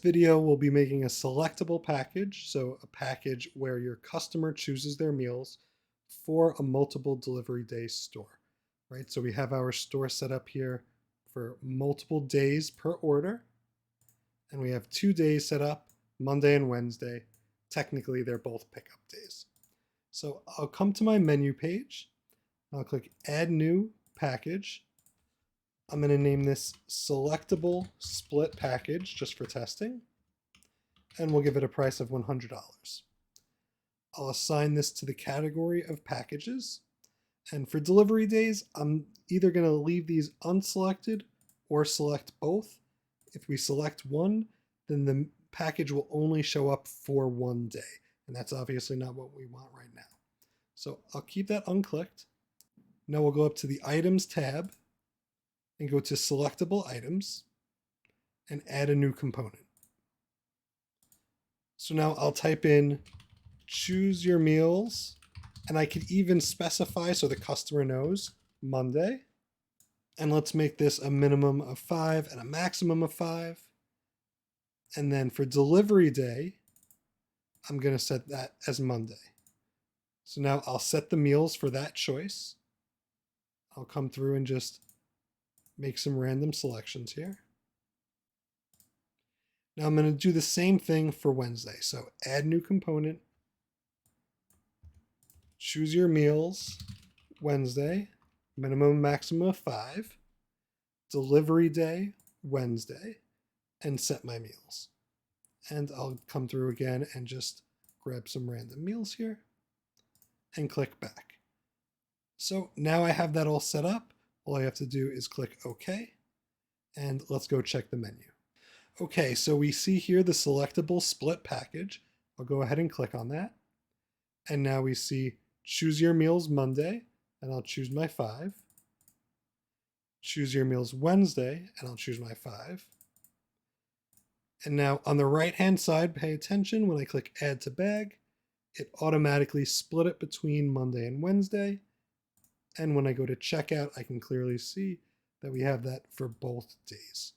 video, we'll be making a selectable package, so a package where your customer chooses their meals for a multiple delivery day store, right? So we have our store set up here for multiple days per order, and we have 2 days set up, Monday and Wednesday. Technically, they're both pickup days. So I'll come to my menu page, I'll click Add New Package. I'm going to name this Selectable Split Package just for testing, and we'll give it a price of $100. I'll assign this to the category of packages, and for delivery days, I'm either going to leave these unselected or select both. If we select one, then the package will only show up for 1 day, and that's obviously not what we want right now. So I'll keep that unclicked. Now we'll go up to the Items tab and go to Selectable Items and add a new component. So now I'll type in choose your meals, and I could even specify so the customer knows Monday. And let's make this a minimum of 5 and a maximum of 5. And then for delivery day, I'm going to set that as Monday. So now I'll set the meals for that choice. I'll come through and just make some random selections here. Now I'm going to do the same thing for Wednesday. So add new component, choose your meals, Wednesday, minimum maximum of 5, delivery day, Wednesday, and set my meals. And I'll come through again and just grab some random meals here and click back. So now I have that all set up. All I have to do is click OK, and let's go check the menu. Okay, so we see here the selectable split package. I'll go ahead and click on that. And now we see choose your meals Monday, and I'll choose my 5. Choose your meals Wednesday, and I'll choose my 5. And now on the right-hand side, pay attention, when I click Add to Bag, it automatically split it between Monday and Wednesday. And when I go to checkout, I can clearly see that we have that for both days.